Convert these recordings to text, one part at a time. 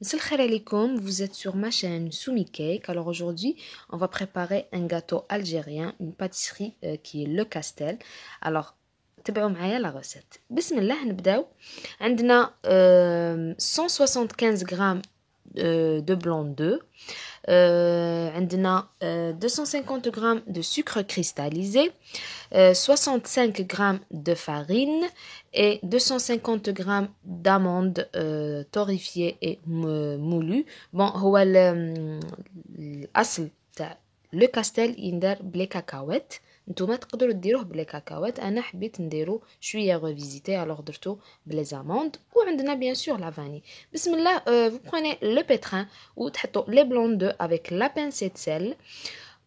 Monsieur le khair alaikum, vous êtes sur ma chaîne Soumi Cake. Alors aujourd'hui, on va préparer un gâteau algérien, une pâtisserie qui est le Castel. Alors, تبعوا معايا la recette. بسم الله نبداو. عندنا 175 grammes de blanc d'œuf. عندنا 250 grammes de sucre cristallisé, 65 grammes de farine et 250 grammes d'amandes torréfiées et moulues. Bon, هو الأصل تاع لو كاستيل يندار بلي كاكاوات. نتوما تقدروا ديروه بلي كاكاوات، انا حبيت نديرو شويه ريفيزيتي الوغ درتو بلي زاموند. وعندنا بيان سور لا فاني. بسم الله. vous prenez le pétrin وتحطوا لي بلون دو avec la pincée de sel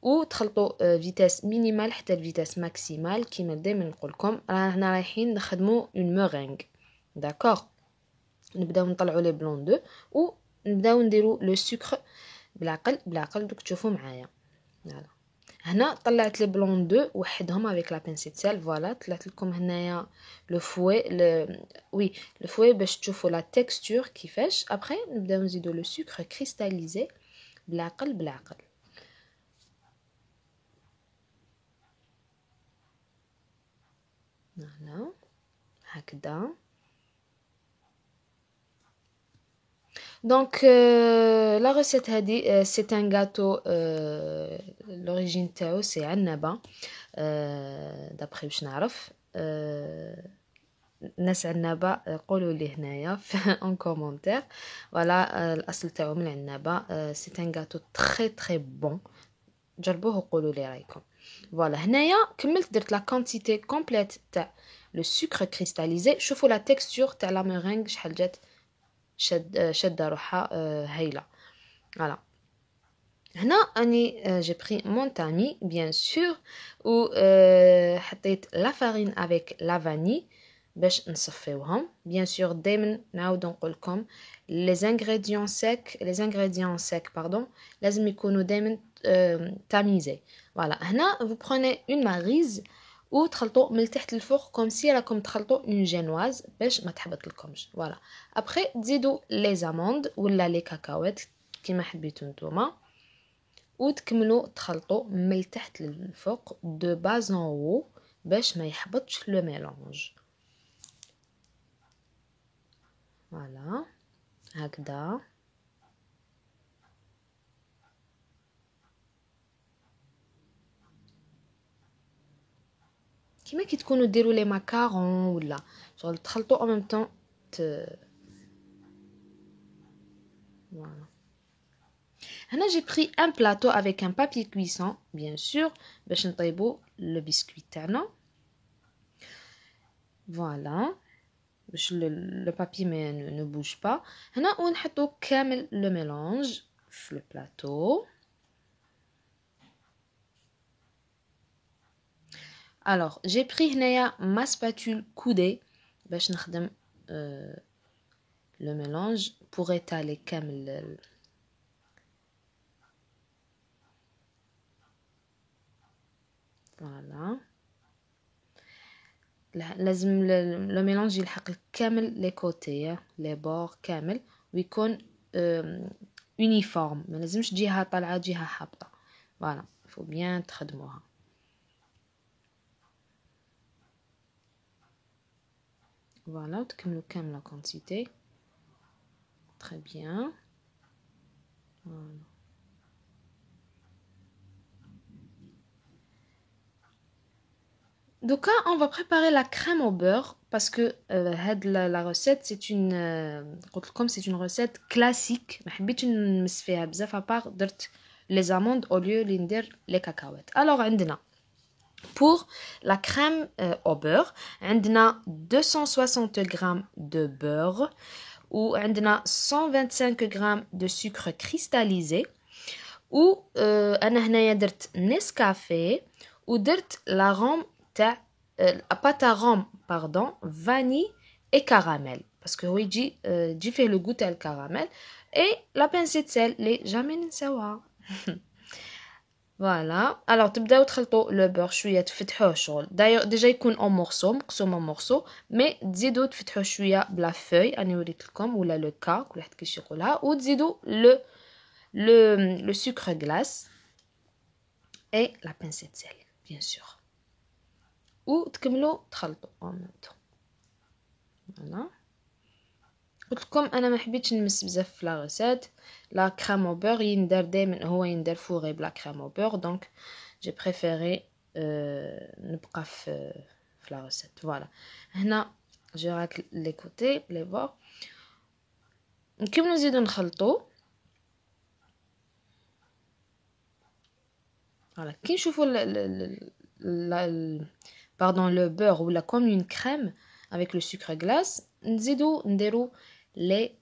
وتخلطوا فيتاس مينيمال حتى الفيتاس ماكسيمال كيما دائما نقولكم. رانا رايحين نخدموا اون مورينغ. داكوغ، نبداو نطلعوا لي بلون دو ونبداو نديروا لو سكر بالعقل بالعقل. دوك تشوفوا معايا. فوالا، هنا طلعت لي بلون دو وحدهم افيك لا بانسي سيل. فوالا، طلعت لكم هنايا لو فوي وي لو فوي باش تشوفوا لا تيكستور كيفاش. ابري نبداو نزيدو لو سكر كريستاليزي بالعقل بالعقل. فوالا هكذا. Donc la recette هذه c'est un gâteau l'origine تاعو c'est عنبة d'après واش نعرف. ناس عنبة قولوا لي هنايا en commentaire. voilà الأصل تاعو من عنبة. c'est un gâteau très très bon. جربوه وقولوا لي رايكم. voilà، هنايا كملت درت la quantité complète تاع le sucre cristallisé. شوفوا la texture تاع la meringue شحال جات شادة روحها هايلة. voilà. هنا اني j'ai pris mon tamis bien sûr و حطيت la farine avec la vanille باش نصفيوهم. bien sûr دايما نعاود نقولكم les ingrédients secs pardon لازم يكونوا دايما تاميزي. voilà. هنا vous prenez une maryse وتخلطوا من تحت الفوق كوم سي راكم تخلطوا اون جينواز باش ما تحبط لكمش. فوالا، ابري تزيدوا لي زاموند ولا لي كاكاوات كيما حبيتو نتوما وتكملوا تخلطوا من تحت للفوق دو باز ان او باش ما يحبطش لو ميلونج. فوالا هكذا. كيما كي تكونوا ديروا لي ماكارون ولا شغل تخلطوا en même temps voilà. هنا j'ai pris un plateau avec un papier cuisson bien sûr باش نطيبوا le biscuit تاعنا. voilà باش le papier ne bouge pas. هنا ونحطوا كامل le mélange في le plateau. alors j'ai pris هنايا ma spatule coudée باش نخدم le mélange pour étaler كامل فوالا. لازم لو ميلانج يلحق كامل لي كوتي لي بور كامل ويكون يونيفورم. ما لازمش جهه طالعه جهه هابطه. فوالا فو بيان تخدموها. فوالا وتكملوا كامل لا كونتيتي. تري بيان. فوالا. Donc là, on va préparer la crème au beurre parce que la recette c'est une comme c'est une recette classique. ما حبيتش نمس فيها بزاف à part درت les amandes au lieu اللي ندير les cacahuètes. Alors عندنا pour la crème au beurre عندنا 260 grammes de beurre و عندنا 125 grammes de sucre cristallisé و انا هنايا درت نسكافيه ودرت l'arôme تاع pâte à rhum pardon vanille et caramel parce que هو يجي فيه le goût تاع الكراميل et la pincée de sel اللي jamais ننساوها. فوالا الوغ تبداو تخلطوا لو بور شويه تفتحوه شغل داير ديجا يكون اون مورسو مقسوم اون مورسو مي تزيدوا تفتحوه شويه بلا فوي اني وريت لكم ولا لو كا كل واحد كيفاش يقولها وتزيدوا لو sucre glace et la pincette sel bien sûr وتكملوا تخلطوا en même temps فوالا قلت لكم انا ما حبيتش نمس بزاف في لا ريسيت لا كريم او بور يندار دائما هو يندار فوغي بلا كريم او بور دونك جي بريفيري نبقى في لا ريسيت فوالا هنا جي راك لي كوتي لي بور نكملوا نزيدو نخلطو فوالا كي نشوفوا باردون لو بور ولا كوم اون كريم avec le sucre glace نزيدو نديرو لي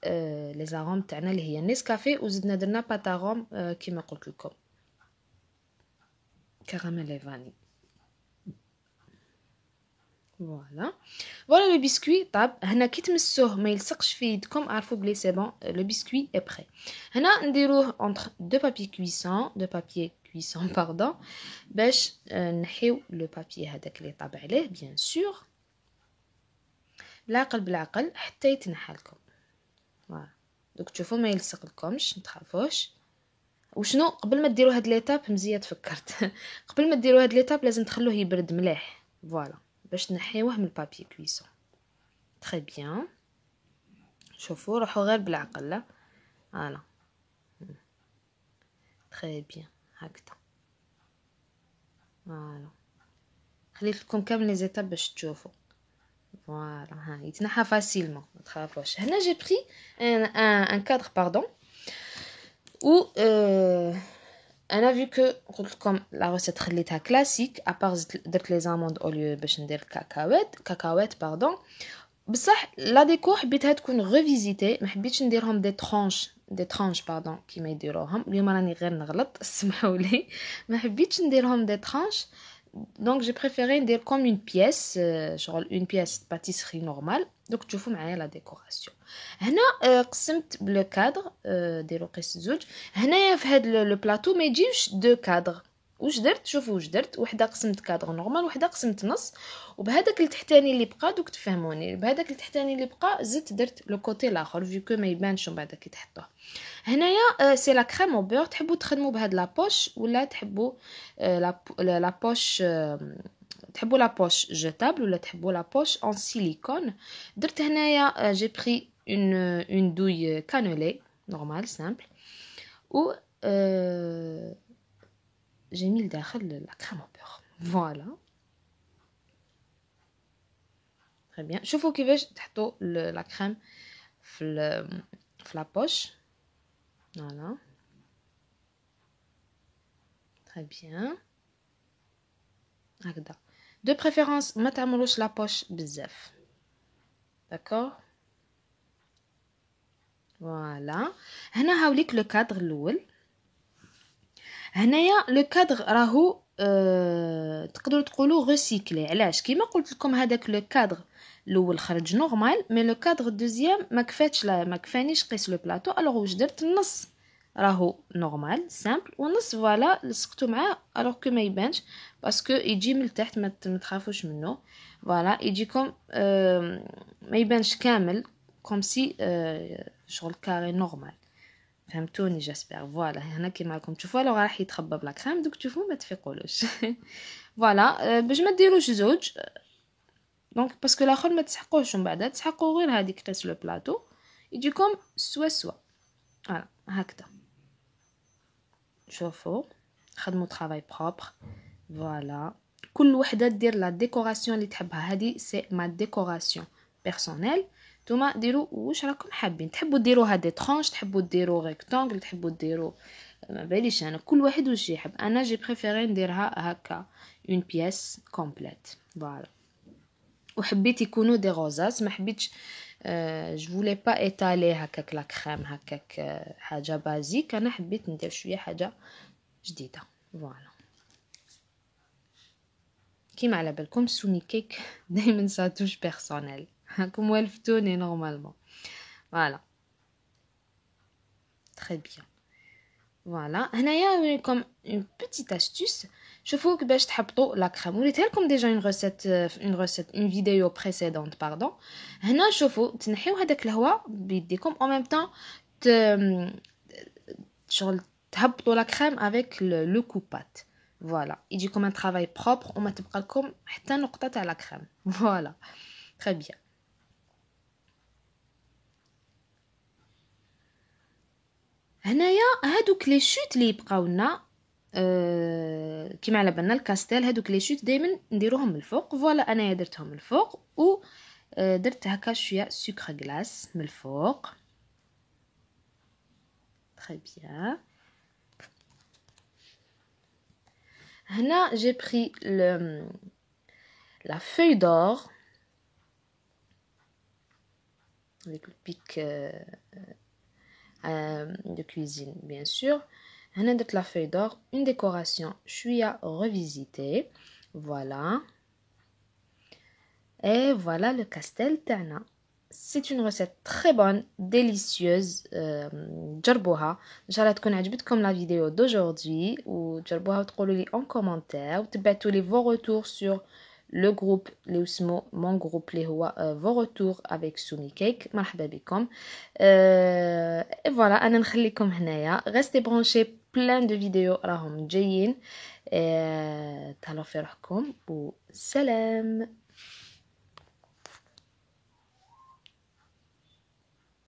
زاروم تاعنا اللي هي نيسكافي وزدنا درنا باتاروم كيما قلت لكم كراميل اي فاني فوالا لو بسكوي طاب هنا كي تمسوه ما يلصقش في يدكم عرفوا بلي سي بون لو بسكوي اي بري هنا نديروه اونتر دو بابي كويسون باردون باش نحيو لو بابي هذاك اللي طاب عليه بيان سور بالعقل حتى يتنحى لكم فوالا دوك تشوفوا ما يلصق لكمش نتخافوش وشنو قبل ما ديروا هاد ليتاب مزيان تفكرت قبل ما ديروا هاد ليتاب لازم تخلوه يبرد مليح فوالا باش نحيوه من البابي كويسون تري بيان شوفوا روحوا غير بالعقل لا فوالا تري بيان هكذا فوالا خليت لكم كامل لي زيتاب باش تشوفوا فوالا ها يتنحى فاسيلمون ما تخافوش هنا جي بري ان كادر باردون و انا فيو كو قلت لكم لا ريسيت خليتها كلاسيك ابار درت لي زاموند او ليو باش ندير كاكاوات باردون بصح لا ديكور حبيتها تكون ريفيزيتي ما حبيتش نديرهم دي ترانش باردون كيما يديروهم اليوم راني غير نغلط اسمحوا لي ما حبيتش نديرهم دي ترانش دونك جي بريفيري ندير كوم اون بياس شغل اون بياس باتيسري نورمال دوك تشوفوا معايا لا ديكوراسيون هنا قسمت بلو كادر ديروا قيس زوج هنايا في هاد لو بلاطو ما يجيوش دو كادر واش درت شوفوا واش درت وحده قسمت كادر نورمال وحده قسمت نص وبهذاك التحتاني اللي بقى دوك تفهموني بهذاك التحتاني اللي بقى زدت درت لو كوتي الاخر فيو كو ما يبانش من بعد كي تحطوه هنايا سي لا كريم او بور تحبوا تخدموا بهاد لا بوش ولا تحبوا لا بوش تحبوا لا بوش جيتابل ولا تحبوا لا بوش en silicone درت هنايا جي بري une douille cannelée normale simple ou j'ai mis لداخل la crème au beurre voilà très bien شوفوا كيفاش تحطوا la crème في la poche voilà très bien هكذا de préférence ما تعملوش la poche بزاف d'accord فوالا هنا هاوليك لو كادر الاول هنايا لو كادر راهو تقدروا تقولوا ريسيكلي علاش كيما قلت لكم هذاك لو كادر الاول خرج نورمال مي لو كادر دوزيام ما كفاتش ما كفانيش قيس لو بلاطو الوغ واش درت النص راهو نورمال سامبل ونص فوالا لصقتو معاه الوغ كو ما يبانش باسكو يجي من تحت ما تخافوش منه فوالا يجيكم ما يبانش كامل كوم سي شغل كاري نورمال فهمتوني جاسبر فوالا هنا كيما راكم تشوفوا لو راح يتخبى بلا كريم دوك تشوفوا ما تفيقولوش فوالا باش ما ديروش زوج دونك باسكو الاخر ما تسحقوش من بعد تسحقوا غير هذيك تاع لو بلاطو يجيكم سوا فوالا هكذا شوفوا خدموا طرافاي بروبر فوالا كل وحده دير لا ديكوراسيون اللي تحبها هذه سي ما ديكوراسيون بيرسونيل نتوما ديروا واش راكم حابين تحبوا ديروها دي ترانش تحبوا ديروا ريكتانغل تحبوا ديروا ما باليش انا كل واحد واش يحب انا جي بريفيري نديرها هكا اون بياس كومبليت فوالا وحبيت يكونوا دي روزاس ما حبيتش جو فولي با ايطالي هكاك لا كريم هكاك حاجه بازيك انا حبيت ندير شويه حاجه جديده فوالا كيما على بالكم سوني كيك دائما سا توش بيرسونيل هاكم والفتوني نورمالمون فوالا تري بيان Voilà, هنايا comme une petite astuce. شوفوا كيفاش تحبطوا لا كريم. وريتها لكم ديجا une vidéo précédente pardon. هنا شوفوا تنحيو هذاك الهواء بيديكم en même temps ت... شغل تهبطوا لا كريم avec le coupat. Voilà, يجيكم un travail propre وما تبقى لكم حتى نقطة تاع لا كريم. Voilà, très bien. هنايا هادوك لي شوت اللي يبقاو لنا كيما على بالنا الكاستيل هادوك لي شوت دائما نديروهم من الفوق. فوالا انايا درتهم من الفوق و درت هكا شويه سكر غلاس من الفوق. تري بيان. هنا جي بري la feuille d'or avec le pic de cuisine bien sûr. هنا درت la feuille d'or, une décoration شويه revisitée. Voilà. Et voilà le castel تاعنا. C'est une recette très bonne, délicieuse. جربوها. ان شاء الله تكون عجبتكم la vidéo d'aujourd'hui وجربوها وتقولوا لي en commentaire وتبعتوا لي vos retours sur le groupe اللي اسمه mon groupe اللي هو vos retours avec Soumi Cake. مرحبا بكم. Et voilà انا نخليكم هنايا. Restez branchés, plein de vidéos راهم جايين. تهلاو في روحكم وسلام.